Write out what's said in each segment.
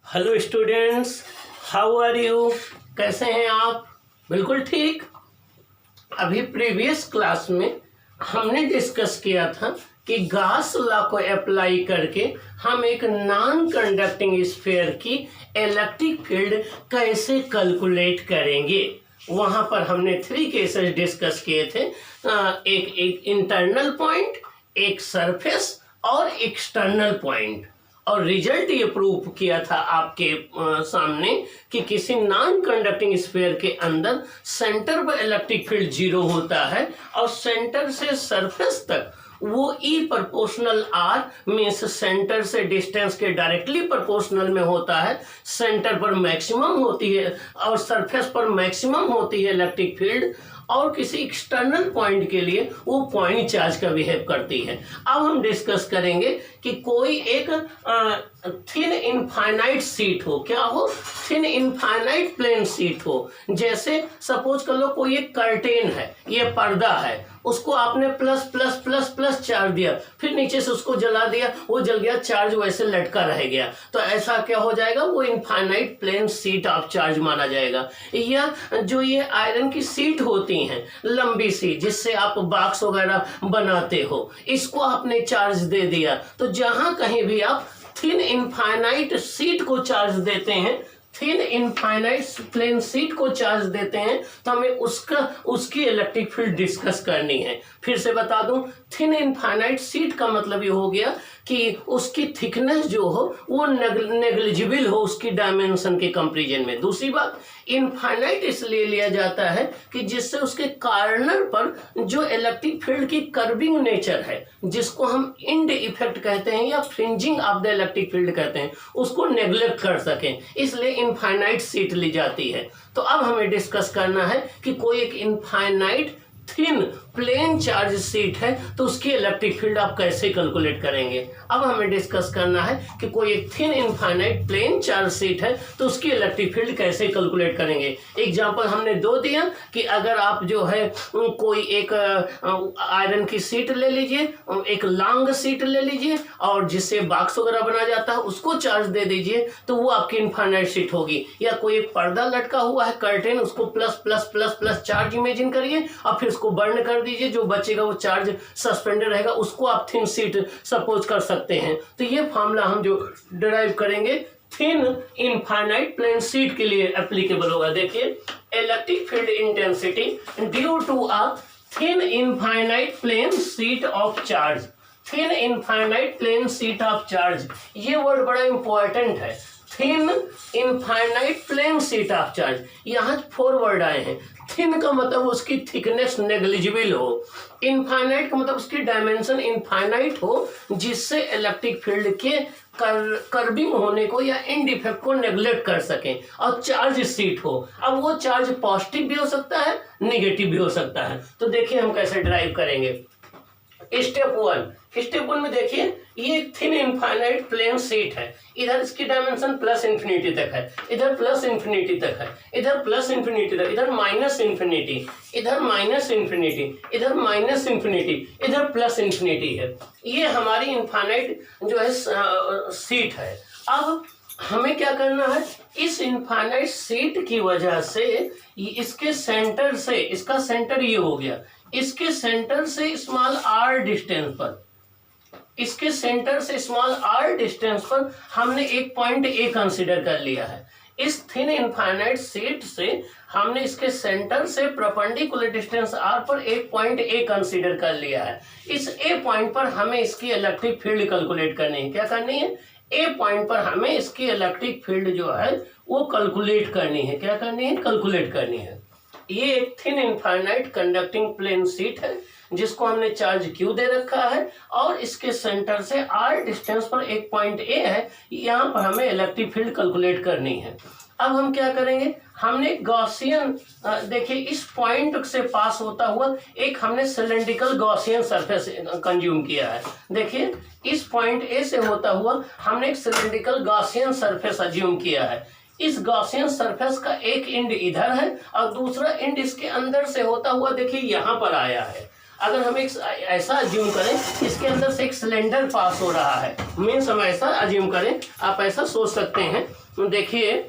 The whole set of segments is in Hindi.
Hello students, how are you? कैसे हैं आप? बिल्कुल ठीक। अभी प्रीवियस क्लास में हमने डिस्कस किया था कि गॉस लॉ को अप्लाई करके हम एक नॉन कंडक्टिंग स्फीयर की इलेक्ट्रिक फील्ड कैसे कैलकुलेट करेंगे। वहाँ पर हमने 3 केसेस डिस्कस किए थे, एक इंटरनल पॉइंट, एक सरफेस और एक्सटर्नल पॉइंट। और रिजल्ट ये प्रूव किया था आपके सामने कि किसी नॉन कंडक्टिंग स्फीयर के अंदर सेंटर पर इलेक्ट्रिक फील्ड 0 होता है और सेंटर से सरफेस तक वो ई प्रोपोर्शनल आर मीन्स सेंटर से डिस्टेंस के डायरेक्टली प्रोपोर्शनल में होता है। सेंटर पर मैक्सिमम होती है और सरफेस पर मैक्सिमम होती है इलेक्ट्रिक फील्ड, और किसी एक्सटर्नल पॉइंट के लिए वो पॉइंट चार्ज का बिहेव करती है। अब हम डिस्कस करेंगे कि कोई एक थिन इनफाइनाइट शीट हो। क्या हो? थिन इनफाइनाइट प्लेन शीट हो। जैसे सपोज कर लो कोई एक कर्टेन है, ये पर्दा है, उसको आपने plus plus plus plus charge दिया, फिर नीचे से उसको जला दिया, वो जल गया, चार्ज वैसे लटका रह गया, तो ऐसा क्या हो जाएगा? वो infinite plane sheet of charge माना जाएगा। या जो ये आयरन की शीट होती हैं लंबी सी, जिससे आप बॉक्स वगैरह बनाते हो, इसको आपने चार्ज दे दिया, तो जहां कहीं भी आप थिन इनफाइनाइट शीट को चार्ज देते हैं, थिन इनफाइनाइट प्लेन शीट को चार्ज देते हैं, तो हमें उसकी इलेक्ट्रिक फील्ड डिस्कस करनी है। फिर से बता दूं, थिन इनफाइनाइट शीट का मतलब ये हो गया कि उसकी थिकनेस जो हो वो नेग्लिजिबल हो उसकी डायमेंशन के कंपैरिजन में। दूसरी बात, इनफाइनाइट इसलिए लिया जाता है कि जिससे उसके कॉर्नर पर जो इलेक्ट्रिक फील्ड की कर्विंग नेचर है, जिसको हम इंड इफेक्ट कहते हैं या fringing of the electric field कहते हैं, उसको नेग्लेक्ट कर सकें, इसलिए इनफाइनाइट शीट ली जाती है। तो अब हमें डिस्कस करना है कि कोई एक infinite thin plane charge sheet है तो उसकी इलेक्ट्रिक फील्ड आप कैसे कैलकुलेट करेंगे। अब हमें डिस्कस करना है कि कोई एक thin infinite plane charge sheet है तो उसकी इलेक्ट्रिक फील्ड कैसे कैलकुलेट करेंगे। एग्जांपल हमने 2 दिया कि अगर आप जो है कोई एक आयरन की शीट ले लीजिए, एक लॉन्ग शीट ले लीजिए और जिससे बॉक्स वगैरह बना जाता है उसको चार्ज दे दीजिए, तो वो आपकी इनफाइनाइट शीट होगी। या कोई एक पर्दा लटका हुआ है कर्टेन, उसको plus plus plus plus charge imagine करिए और फिर उसको बर्न कर दीजिए, जो बचेगा वो चार्ज सस्पेंडेड रहेगा, उसको आप थिन शीट सपोज कर सकते हैं। तो ये फॉर्मूला हम जो डिराइव करेंगे थिन इनफाइनाइट प्लेन शीट के लिए एप्लीकेबल होगा। देखिए, electric field intensity due to a thin infinite plane sheet of charge. Thin infinite plane sheet of charge, ये वर्ड बड़ा इंपॉर्टेंट है। Thin infinite plane sheet of charge, यहाँ 4 वर्ड आए हैं। थिन का मतलब उसकी थिकनेस नेग्लिजिबल हो, इनफाइनाइट का मतलब उसकी डायमेंशन इनफाइनाइट हो, जिससे इलेक्ट्रिक फील्ड के कर्विंग होने को या इंड इफेक्ट को नेग्लेक्ट कर सकें, और चार्ज शीट हो। अब वो चार्ज पॉजिटिव भी हो सकता है, निगेटिव भी हो सकता है। तो देखिए हम कैसे ड्राइव करेंगे। स्टेप 1 में देखिए, ये एक थिन इनफाइनाइट प्लेन शीट है, इधर इसकी डायमेंशन प्लस इंफिनिटी तक है, इधर प्लस इंफिनिटी तक है, इधर प्लस इंफिनिटी तक, इधर माइनस इंफिनिटी, इधर माइनस इंफिनिटी, इधर माइनस इंफिनिटी, इधर प्लस इंफिनिटी है। ये हमारी इनफाइनाइट जो है शीट है। अब हमें क्या करना है, इस इनफाइनाइट शीट की वजह से इसके सेंटर से, इसका सेंटर ये हो गया, इसके सेंटर से स्मॉल आर डिस्टेंस पर, इसके सेंटर से स्मॉल आर डिस्टेंस पर हमने एक पॉइंट ए कंसीडर कर लिया है। इस थिन इनफाइनाइट शीट से हमने इसके सेंटर से परपेंडिकुलर डिस्टेंस आर पर एक पॉइंट ए कंसीडर कर लिया है। इस ए पॉइंट पर हमें इसकी इलेक्ट्रिक फील्ड कैलकुलेट करनी है। क्या करनी है? ए पॉइंट पर हमें इसकी इलेक्ट्रिक फील्ड जो है वो कैलकुलेट करनी है। क्या करनी है? कैलकुलेट करनी है। ये एक thin infinite conducting plane sheet है जिसको हमने चार्ज क्यू दे रखा है और इसके सेंटर से आर डिस्टेंस पर एक पॉइंट ए है, यहाँ पर हमें इलेक्ट्रिक फील्ड कैलकुलेट करनी है। अब हम क्या करेंगे, हमने गॉसियन, देखिए इस पॉइंट से पास होता हुआ एक हमने सिलेंड्रिकल गॉसियन सरफेस कंज्यूम किया है। देखिए इस पॉइंट ए से होता हुआ हमने एक सिलेंड्रिकल गॉसियन सरफेस अज्यूम किया है। इस गॉसियन सरफेस का एक एंड इधर है और दूसरा एंड इसके अंदर से होता हुआ देखिए यहाँ पर आया है। अगर हम एक ऐसा अज्यूम करें, इसके अंदर से एक सिलेंडर पास हो रहा है, मीन्स हम ऐसा अज्यूम करें, आप ऐसा सोच सकते हैं। देखिए,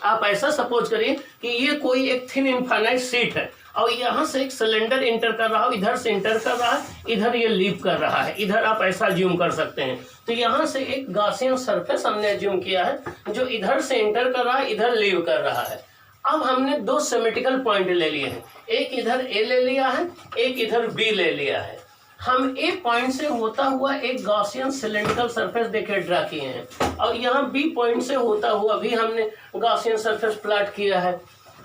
आप ऐसा सपोज करिए कि ये कोई एक थिन इनफाइनाइट शीट है और यहाँ से एक सिलेंडर इंटर कर रहा हो, इधर से इंटर कर रहा है, इधर ये लीव कर रहा है, इधर आप ऐसा अज्यूम कर सकते हैं। तो यहाँ से एक गॉसियन सरफेस हमने अज्यूम किया है जो इधर से इंटर कर रहा है, इधर लीव कर रहा है। अब हमने दो सिमेट्रिकल पॉइंट ले लिए हैं, एक इधर ए ले लिया है, एक इधर बी ले लिया है। हम ए पॉइंट से होता हुआ एक गॉसियन सिलेंड्रिकल सरफेस देखे ड्रा किए हैं और यहाँ बी पॉइंट से होता हुआ भी हमने गॉसियन सरफेस प्लॉट किया है।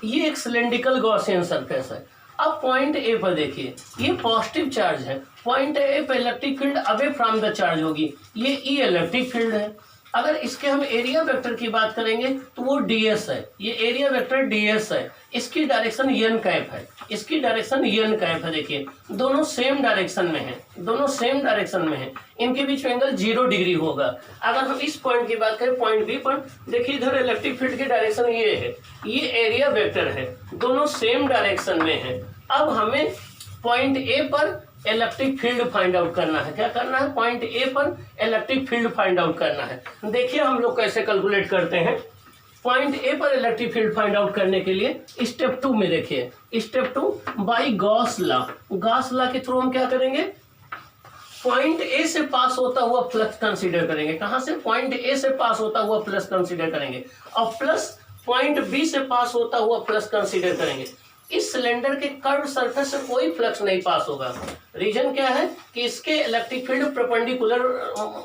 ये एक सिलेंड्रिकल गॉसियन सरफेस है। अब पॉइंट ए पर देखिए, ये पॉजिटिव चार्ज है, पॉइंट ए पर electric field away from the charge होगी, ये ई इलेक्ट्रिक फील्ड है। अगर इसके हम एरिया वेक्टर की बात करेंगे तो वो ds है, ये एरिया वेक्टर ds है, इसकी डायरेक्शन n कैप है, इसकी डायरेक्शन n कैप है। देखिए दोनों सेम डायरेक्शन में है, दोनों सेम डायरेक्शन में है, इनके बीच में एंगल 0 डिग्री होगा। अगर हम इस पॉइंट की बात करें, पॉइंट बी पर, देखिए इधर इलेक्ट्रिक फील्ड की डायरेक्शन ये है, ये एरिया वेक्टर है, दोनों सेम डायरेक्शन में है। अब हमें पॉइंट ए पर इलेक्ट्रिक फील्ड फाइंड आउट करना है। क्या करना है? पॉइंट ए पर इलेक्ट्रिक फील्ड फाइंड आउट करना है। देखिए हम लोग कैसे कैलकुलेट करते हैं। पॉइंट ए पर इलेक्ट्रिक फील्ड फाइंड आउट करने के लिए स्टेप 2 में देखिए, step 2 by Gauss law, Gauss law के थ्रू हम क्या करेंगे, पॉइंट ए से पास होता हुआ फ्लक्स कंसीडर करेंगे। कहां से? पॉइंट ए से पास होता हुआ फ्लक्स कंसीडर करेंगे और प्लस पॉइंट बी से पास होता हुआ फ्लक्स कंसीडर करेंगे। इस सिलेंडर के कर्व सरफेस से कोई फ्लक्स नहीं पास होगा। रीजन क्या है कि इसके इलेक्ट्रिक फील्ड परपेंडिकुलर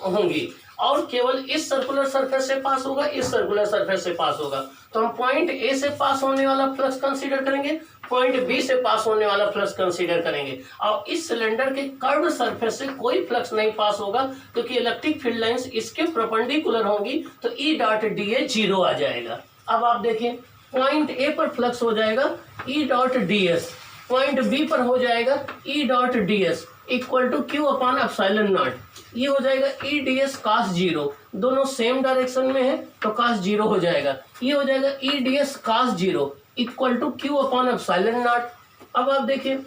होंगी और केवल इस सर्कुलर सरफेस से पास होगा, इस सर्कुलर सरफेस से पास होगा। तो हम पॉइंट ए से पास होने वाला फ्लक्स कंसीडर करेंगे, पॉइंट बी से पास होने वाला फ्लक्स कंसीडर करेंगे और इस सिलेंडर के कर्व सरफेस से कोई फ्लक्स नहीं पास होगा क्योंकि इलेक्ट्रिक फील्ड लाइंस इसके परपेंडिकुलर होंगी। तो ई डॉट डी ए 0 आ जाएगा। अब आप देखिए, पॉइंट ए पर फ्लक्स हो जाएगा E dot D S, point B पर हो जाएगा E dot D S equal to Q upon epsilon naught. ये हो जाएगा ई डी एस cos 0, दोनों सेम डायरेक्शन में है तो cos 0 हो जाएगा। ये हो जाएगा E D S cos 0 equal to Q upon epsilon naught. अब आप देखिए,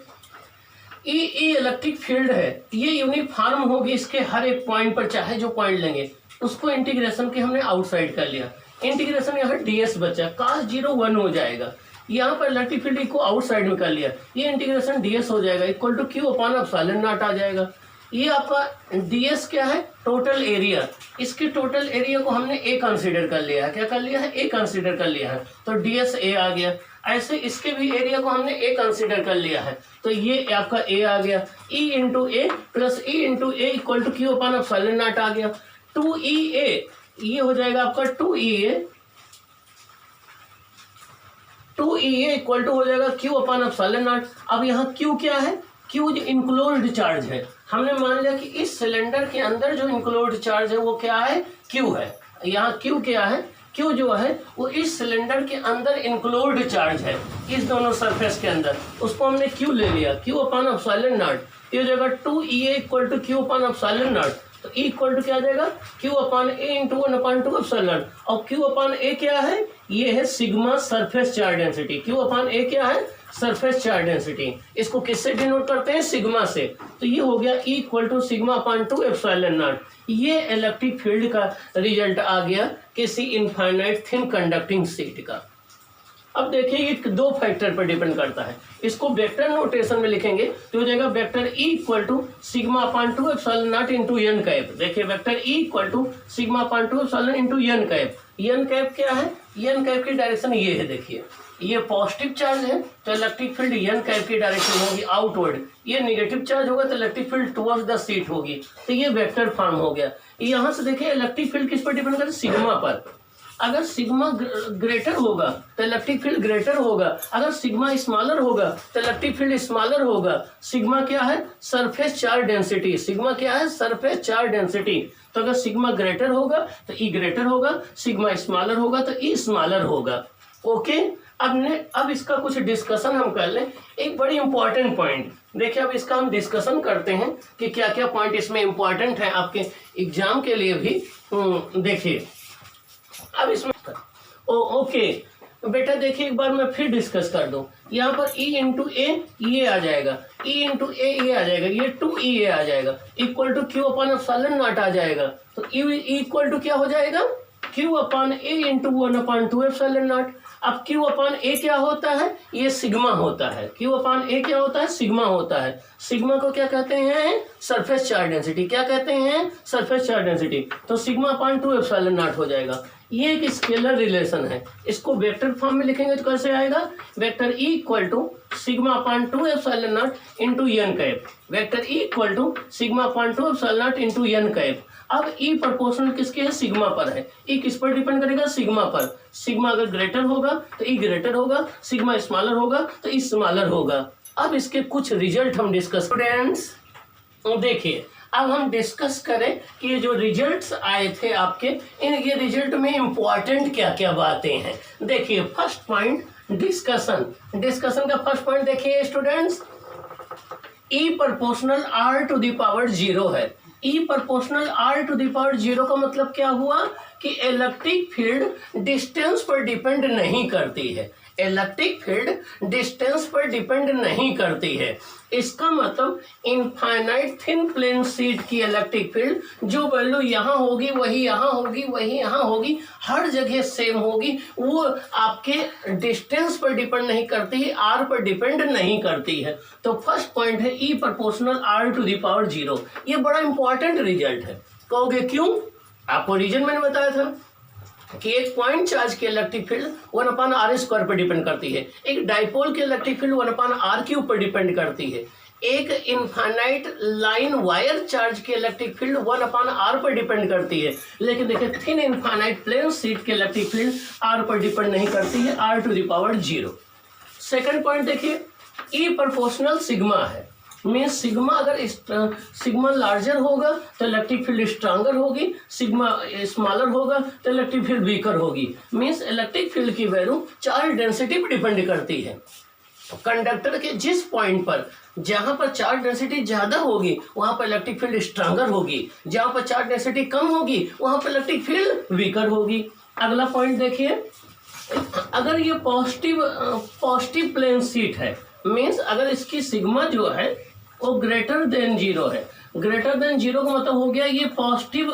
ई इलेक्ट्रिक फील्ड है, ये यूनिफॉर्म होगी इसके हर एक पॉइंट पर, चाहे जो पॉइंट लेंगे उसको इंटीग्रेशन के हमने आउटसाइड कर लिया। इंटीग्रेशन यहाँ ds बचा, cos 0 1 हो जाएगा। यहाँ पर इलेक्ट्रिक फील्ड को आउटसाइड में कर लिया, ये इंटीग्रेशन ds हो जाएगा equal to Q upon epsilon naught आ जाएगा। ये आपका ds क्या है? Total area. इसके टोटल एरिया को हमने a कंसीडर कर लिया है। क्या कर लिया है? a कंसीडर कर लिया है, तो ds a आ गया। ऐसे इसके भी एरिया को हमने a कंसीडर कर लिया है, तो ये आपका a आ गया। e into A plus E into A equal to Q upon epsilon naught आ गया। 2EA ये हो जाएगा आपका 2EA इक्वल टू हो जाएगा क्यू अपॉन एप्सिलॉन नॉट। अब यहाँ क्यू क्या है? क्यू जो इनक्लोज्ड चार्ज है, हमने मान लिया कि इस सिलेंडर के अंदर जो इनक्लोज्ड चार्ज है वो क्या है? क्यू है। यहाँ क्यू क्या है? क्यू जो है वो इस सिलेंडर के अंदर इनक्लोज्ड चार्ज है, इस दोनों सरफेस के अंदर, उसको हमने क्यू ले लिया, क्यू अपॉन एप्सिलॉन नॉट। ये हो जाएगा 2EA equal to Q upon epsilon नॉट। तो E इक्वल टू क्या आ जाएगा? Q upon A into 1/2 epsilon. और Q अपॉन ए क्या है? ये है sigma surface charge density. Q upon A क्या है? Surface charge density. इसको किससे डिनोट करते हैं? सिग्मा से। तो ये हो गया E equal to sigma upon 2 epsilon naught. ये इलेक्ट्रिक फील्ड का रिजल्ट आ गया किसी इनफाइनाइट थिन कंडक्टिंग शीट का। अब देखिए, ये दो फैक्टर पर डिपेंड करता है। इसको वेक्टर नोटेशन में लिखेंगे तो हो जाएगा vector E equal to sigma upon 2 epsilon naught into n cap. देखिए vector E equal to sigma upon 2 epsilon into n cap. n cap क्या है? n कैप की डायरेक्शन ये है। देखिए ये पॉजिटिव चार्ज है तो इलेक्ट्रिक फील्ड n कैप की डायरेक्शन होगी आउटवर्ड। ये नेगेटिव चार्ज होगा तो electric field towards the sheet होगी। तो ये वेक्टर फॉर्म हो गया। यहाँ से देखिए इलेक्ट्रिक फील्ड किस पर डिपेंड करता है? सिग्मा पर। अगर सिग्मा ग्रेटर होगा तो इलेक्ट्रिक फील्ड ग्रेटर होगा, अगर सिग्मा स्मॉलर होगा तो इलेक्ट्रिक फील्ड स्मॉलर होगा। सिग्मा क्या है? Surface charge density. सिग्मा क्या है? Surface charge density. तो अगर सिग्मा ग्रेटर होगा तो ई ग्रेटर होगा, सिग्मा स्मॉलर होगा तो ई स्मॉलर होगा। ओके, अब इसका कुछ डिस्कशन हम कर लें। एक बड़ी इंपॉर्टेंट पॉइंट देखिए, अब इसका हम डिस्कशन करते हैं कि क्या क्या पॉइंट इसमें इंपॉर्टेंट है आपके एग्जाम के लिए भी। देखिए अब इसमें ओके, बेटा देखिए एक बार मैं फिर डिस्कस कर दूं, यहाँ पर E इंटू ए ये आ जाएगा, E इंटू ए ये आ जाएगा, ये 2E ये आ जाएगा, equal to Q upon epsilon naught आ जाएगा। तो E इक्वल टू क्या हो जाएगा, Q upon A into 1/2 epsilon naught. अब क्यू अपॉन ए क्या होता है, ये सिग्मा होता है। क्यू अपॉन ए क्या होता है, सिग्मा होता है। सिग्मा को क्या कहते हैं, सरफेस चार्ज डेंसिटी। क्या कहते हैं, सरफेस चार्ज डेंसिटी। तो सिग्मा अपॉन 2 एप्सिलॉन नॉट हो जाएगा। ये एक स्केलर रिलेशन है, इसको वेक्टर फॉर्म में लिखेंगे तो कैसे आएगा, vector E equal to sigma upon 2 epsilon naught into N cap. Vector E equal to sigma upon 2 epsilon naught into N cap. अब ई प्रोपोर्शनल किसके है, सिग्मा पर है। ई किस पर डिपेंड करेगा, सिग्मा पर। सिग्मा अगर ग्रेटर होगा तो ई ग्रेटर होगा, सिग्मा स्मॉलर होगा तो ई स्मॉलर होगा। अब इसके कुछ रिजल्ट हम डिस्कस। स्टूडेंट्स देखिए, अब हम डिस्कस करें कि ये जो रिजल्ट्स आए थे आपके, इन ये रिजल्ट में इंपॉर्टेंट क्या क्या बातें हैं। देखिए फर्स्ट पॉइंट डिस्कशन। डिस्कशन का फर्स्ट पॉइंट देखिए students, E proportional r to the power 0 है। E proportional r to the power 0 का मतलब क्या हुआ कि इलेक्ट्रिक फील्ड डिस्टेंस पर डिपेंड नहीं करती है। इलेक्ट्रिक फील्ड डिस्टेंस पर डिपेंड नहीं करती है। इसका मतलब इनफाइनाइट थिन प्लेन शीट की इलेक्ट्रिक फील्ड जो वैल्यू यहाँ होगी वही यहाँ होगी, वही यहाँ होगी, हर जगह सेम होगी। वो आपके डिस्टेंस पर डिपेंड नहीं करती है, आर पर डिपेंड नहीं करती है। तो फर्स्ट पॉइंट है E proportional r to the power 0। ये बड़ा इंपॉर्टेंट रिजल्ट है। कहोगे क्यों, आपको रीजन मैंने बताया था कि एक पॉइंट चार्ज की इलेक्ट्रिक फील्ड 1/r² पर डिपेंड करती है, एक डाइपोल की इलेक्ट्रिक फील्ड 1/r³ पर डिपेंड करती है, एक इनफाइनाइट लाइन वायर चार्ज की इलेक्ट्रिक फील्ड 1/r पर डिपेंड करती है। लेकिन देखिए थिन इनफाइनाइट प्लेन शीट की इलेक्ट्रिक फील्ड r पर डिपेंड नहीं करती है, r to the power 0। Second point देखिए, ई प्रोपोर्शनल सिग्मा है। मीन्स सिग्मा अगर सिग्मा लार्जर होगा तो इलेक्ट्रिक फील्ड स्ट्रांगर होगी, सिग्मा स्मॉलर होगा तो इलेक्ट्रिक फील्ड वीकर होगी। मीन्स इलेक्ट्रिक फील्ड की वैल्यू चार्ज डेंसिटी पर डिपेंड करती है। कंडक्टर के जिस पॉइंट पर जहां पर चार्ज डेंसिटी ज्यादा होगी वहां पर इलेक्ट्रिक फील्ड स्ट्रांगर होगी, जहां पर चार्ज डेंसिटी कम होगी वहां पर इलेक्ट्रिक फील्ड वीकर होगी। अगला पॉइंट देखिए, अगर ये पॉजिटिव प्लेन शीट है, मीन्स अगर इसकी सिग्मा जो है वो ग्रेटर देन 0 है। ग्रेटर देन 0 का मतलब हो गया ये पॉजिटिव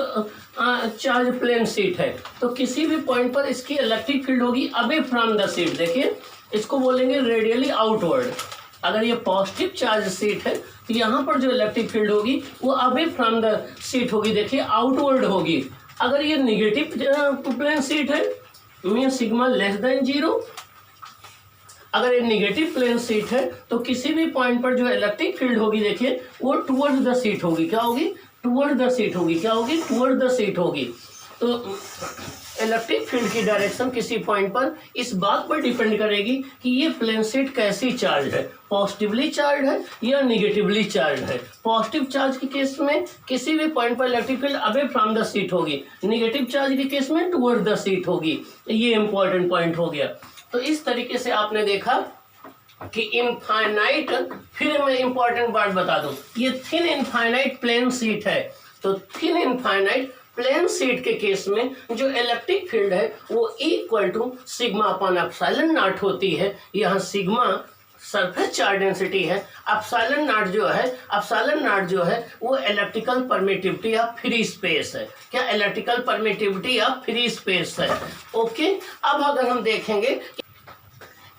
चार्ज प्लेन शीट है, तो किसी भी पॉइंट पर इसकी इलेक्ट्रिक फील्ड होगी अवे फ्रॉम द शीट। देखिए इसको बोलेंगे रेडियली आउटवर्ड। अगर ये पॉजिटिव चार्ज शीट है तो यहाँ पर जो इलेक्ट्रिक फील्ड होगी वो अवे फ्रॉम द शीट होगी, देखिए आउटवर्ड होगी। अगर ये निगेटिव प्लेन शीट है मीन सिग्मा लेस देन 0। अगर ये निगेटिव प्लेन शीट है तो किसी भी पॉइंट पर जो इलेक्ट्रिक फील्ड होगी देखिए वो टुवर्ड्स द शीट होगी। क्या होगी, टुवर्ड्स द शीट होगी। क्या होगी, टुवर्ड्स द शीट होगी। तो इलेक्ट्रिक फील्ड की डायरेक्शन किसी पॉइंट पर इस बात पर डिपेंड करेगी कि ये प्लेन शीट कैसी चार्ज है, पॉजिटिवली चार्ज है या निगेटिवली चार्ज है। पॉजिटिव चार्ज के केस में किसी भी पॉइंट पर electric field away from the sheet होगी, निगेटिव चार्ज के केस में टुवर्ड्स द शीट होगी। ये इंपॉर्टेंट पॉइंट हो गया। तो इस तरीके से आपने देखा कि इनफाइनाइट, फिर मैं इंपॉर्टेंट बात बता दूं, ये थिन इनफाइनाइट प्लेन शीट है। तो थिन इनफाइनाइट प्लेन शीट के केस में जो इलेक्ट्रिक फील्ड है वो equal to sigma upon epsilon naught होती है। यहाँ सिग्मा सरफेस चार्ज डेंसिटी है, एप्सिलॉन नॉट जो है वो electrical permittivity of free space है। क्या, electrical permittivity of free space है। ओके, अब अगर हम देखेंगे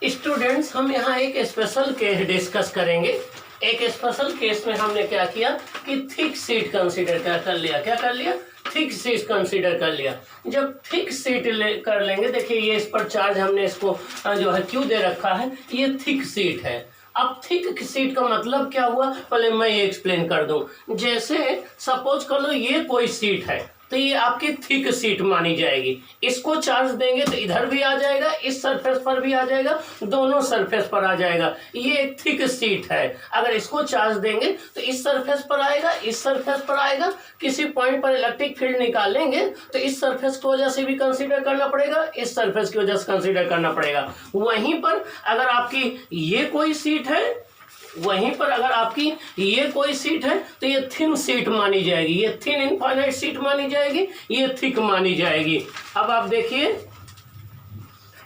स्टूडेंट्स, हम यहाँ एक स्पेशल केस डिस्कस करेंगे। एक स्पेशल केस में हमने क्या किया कि थिक शीट कंसीडर कर लिया। क्या कर लिया, थिक शीट कंसीडर कर लिया। जब थिक शीट कर लेंगे, देखिए ये इस पर चार्ज हमने इसको जो है क्यू दे रखा है, ये थिक शीट है। अब थिक शीट का मतलब क्या हुआ, पहले मैं ये एक्सप्लेन कर दूं। जैसे सपोज कर लो ये कोई शीट है तो ये आपकी थिक शीट मानी जाएगी। इसको चार्ज देंगे तो इधर भी आ जाएगा, इस सरफेस पर भी आ जाएगा, दोनों सरफेस पर आ जाएगा। ये एक थिक शीट है। अगर इसको चार्ज देंगे तो इस सरफेस पर आएगा, इस सरफेस पर आएगा। किसी पॉइंट पर इलेक्ट्रिक फील्ड निकालेंगे तो इस सरफेस की वजह से भी कंसीडर करना पड़ेगा, इस सरफेस की वजह से कंसीडर करना पड़ेगा। वहीं पर अगर आपकी ये कोई शीट है, वहीं पर अगर आपकी ये कोई शीट है तो ये थिन शीट मानी जाएगी, ये थिन इनफाइनाइट शीट मानी जाएगी, ये थिक मानी जाएगी। अब आप देखिए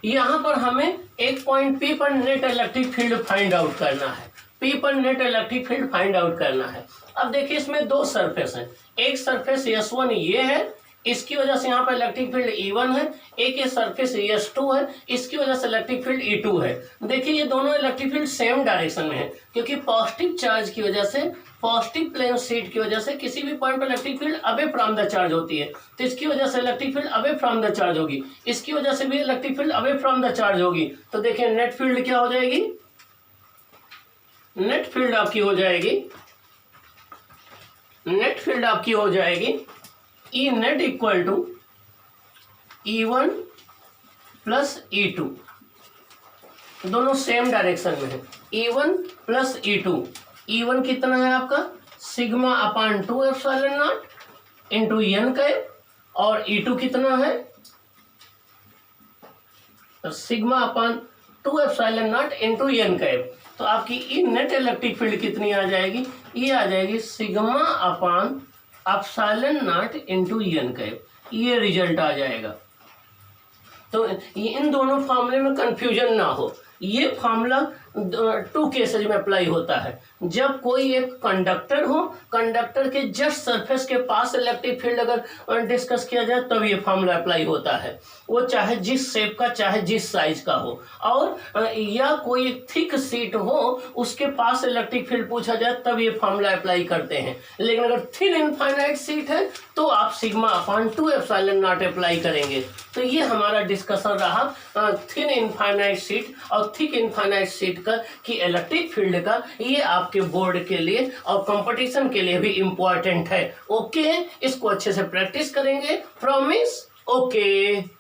यहाँ पर हमें एक पॉइंट P पर net electric field find out करना है। P पर net electric field find out करना है। अब देखिए इसमें दो सरफेस हैं, एक सरफेस S1 ये है, इसकी वजह से यहाँ पर इलेक्ट्रिक फील्ड E1 है, एक ये सरफेस S2 है, इसकी वजह से इलेक्ट्रिक फील्ड E2 है। देखिए ये दोनों इलेक्ट्रिक फील्ड सेम डायरेक्शन में है, क्योंकि पॉजिटिव चार्ज की वजह से, पॉजिटिव प्लेन शीट की वजह से किसी भी पॉइंट पर electric field away from the charge होती है, तो इसकी वजह से electric field away from the charge होगी, इसकी वजह से भी electric field away from the charge होगी। तो देखिए नेट फील्ड क्या हो जाएगी, नेट फील्ड आपकी हो जाएगी, नेट फील्ड आपकी हो जाएगी E net equal to E1 plus E2, दोनों सेम डायरेक्शन में है। E1 प्लस E2, E1 कितना है आपका sigma upon 2 epsilon naught into N cap, और E2 कितना है sigma upon 2 epsilon naught into N cap. तो आपकी ई नेट इलेक्ट्रिक फील्ड कितनी आ जाएगी, ये आ जाएगी sigma upon epsilon naught into N cap, ये रिजल्ट आ जाएगा। तो इन दोनों फार्मूले में कंफ्यूजन ना हो, ये फार्मूला 2 केसेज में अप्लाई होता है। जब कोई एक कंडक्टर हो, कंडक्टर के जस्ट सरफेस के पास इलेक्ट्रिक फील्ड अगर डिस्कस किया जाए तब ये फार्मूला अप्लाई होता है, वो चाहे जिस शेप का चाहे जिस साइज का हो, और या कोई थिक शीट हो उसके पास इलेक्ट्रिक फील्ड पूछा जाए तब ये फार्मूला अप्लाई करते हैं। लेकिन अगर थिन इनफाइनाइट शीट है तो आप sigma upon 2 epsilon not apply करेंगे। तो ये हमारा डिस्कशन रहा थिन इनफाइनाइट शीट और थिक इनफाइनाइट शीट का कि इलेक्ट्रिक फील्ड का, ये आपके बोर्ड के लिए और कंपटीशन के लिए भी इम्पोर्टेंट है। ओके, इसको अच्छे से प्रैक्टिस करेंगे, प्रॉमिस। ओके।